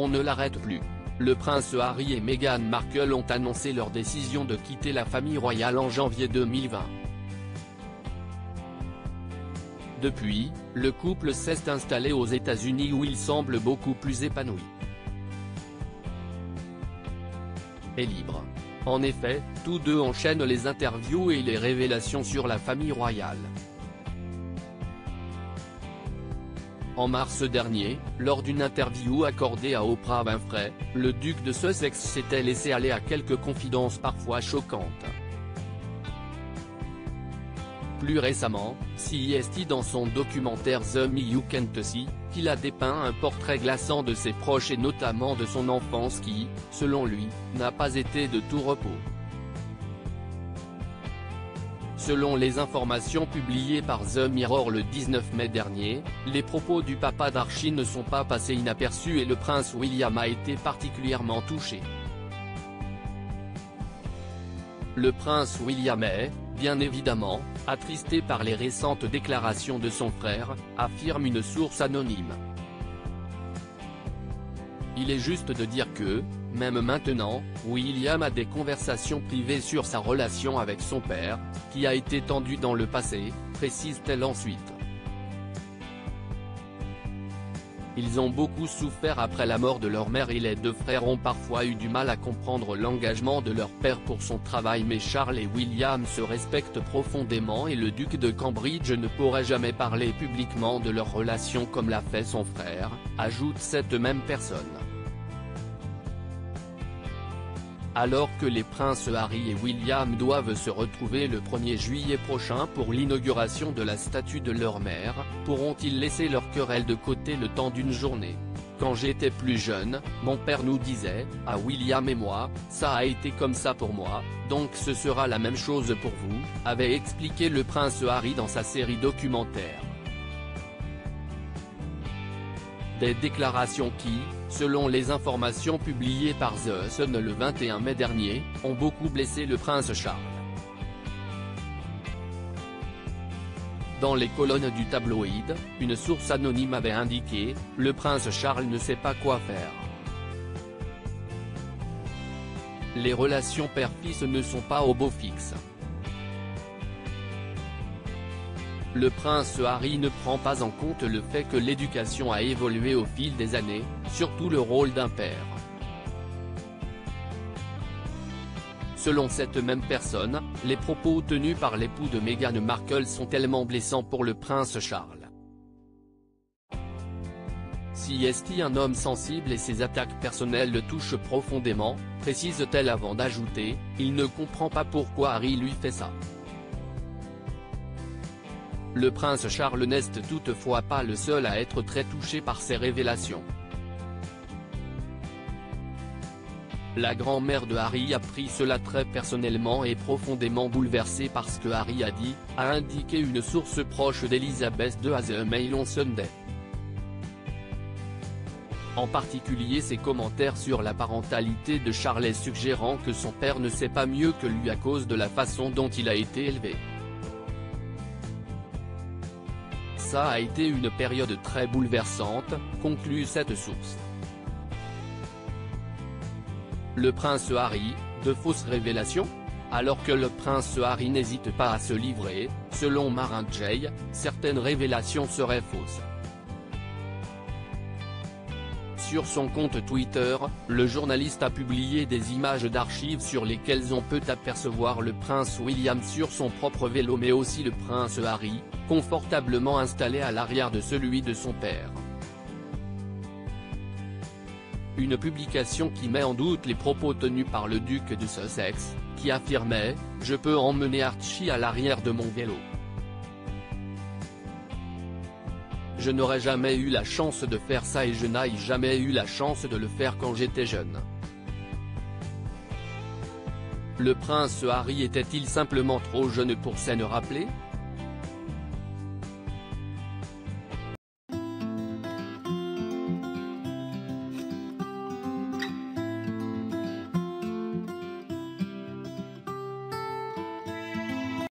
on ne l'arrête plus. Le prince Harry et Meghan Markle ont annoncé leur décision de quitter la famille royale en janvier 2020. Depuis, le couple s'est installé aux États-Unis où il semble beaucoup plus épanoui et libre. En effet, tous deux enchaînent les interviews et les révélations sur la famille royale. En mars dernier, lors d'une interview accordée à Oprah Winfrey, le duc de Sussex s'était laissé aller à quelques confidences parfois choquantes. Plus récemment, CST dans son documentaire The Me You Can't See, qu'il a dépeint un portrait glaçant de ses proches et notamment de son enfance qui, selon lui, n'a pas été de tout repos. Selon les informations publiées par The Mirror le 19 mai dernier, les propos du papa d'Archie ne sont pas passés inaperçus et le prince William a été particulièrement touché. Le prince William est, bien évidemment, attristé par les récentes déclarations de son frère, affirme une source anonyme. Il est juste de dire que, même maintenant, William a des conversations privées sur sa relation avec son père, qui a été tendue dans le passé, précise-t-elle ensuite. Ils ont beaucoup souffert après la mort de leur mère et les deux frères ont parfois eu du mal à comprendre l'engagement de leur père pour son travail, mais Charles et William se respectent profondément et le duc de Cambridge ne pourrait jamais parler publiquement de leur relation comme l'a fait son frère, ajoute cette même personne. Alors que les princes Harry et William doivent se retrouver le 1er juillet prochain pour l'inauguration de la statue de leur mère, pourront-ils laisser leur querelle de côté le temps d'une journée ? Quand j'étais plus jeune, mon père nous disait, à William et moi, ça a été comme ça pour moi, donc ce sera la même chose pour vous, avait expliqué le prince Harry dans sa série documentaire. Des déclarations qui, selon les informations publiées par The Sun le 21 mai dernier, ont beaucoup blessé le prince Charles. Dans les colonnes du tabloïd, une source anonyme avait indiqué « Le prince Charles ne sait pas quoi faire ». Les relations père-fils ne sont pas au beau fixe. Le prince Harry ne prend pas en compte le fait que l'éducation a évolué au fil des années, surtout le rôle d'un père. Selon cette même personne, les propos tenus par l'époux de Meghan Markle sont tellement blessants pour le prince Charles. Si est-il un homme sensible et ses attaques personnelles le touchent profondément, précise-t-elle avant d'ajouter, il ne comprend pas pourquoi Harry lui fait ça. Le prince Charles n'est toutefois pas le seul à être très touché par ces révélations. La grand-mère de Harry a pris cela très personnellement et profondément bouleversée par ce que Harry a dit, a indiqué une source proche d'Elizabeth II à The Mail on Sunday. En particulier ses commentaires sur la parentalité de Charles suggérant que son père ne sait pas mieux que lui à cause de la façon dont il a été élevé. Ça a été une période très bouleversante, conclut cette source. Le prince Harry, de fausses révélations ? Alors que le prince Harry n'hésite pas à se livrer, selon Marin Jay, certaines révélations seraient fausses. Sur son compte Twitter, le journaliste a publié des images d'archives sur lesquelles on peut apercevoir le prince William sur son propre vélo mais aussi le prince Harry, confortablement installé à l'arrière de celui de son père. Une publication qui met en doute les propos tenus par le duc de Sussex, qui affirmait « Je peux emmener Archie à l'arrière de mon vélo. Je n'aurais jamais eu la chance de faire ça et je n'ai jamais eu la chance de le faire quand j'étais jeune. » Le prince Harry était-il simplement trop jeune pour s'en rappeler ?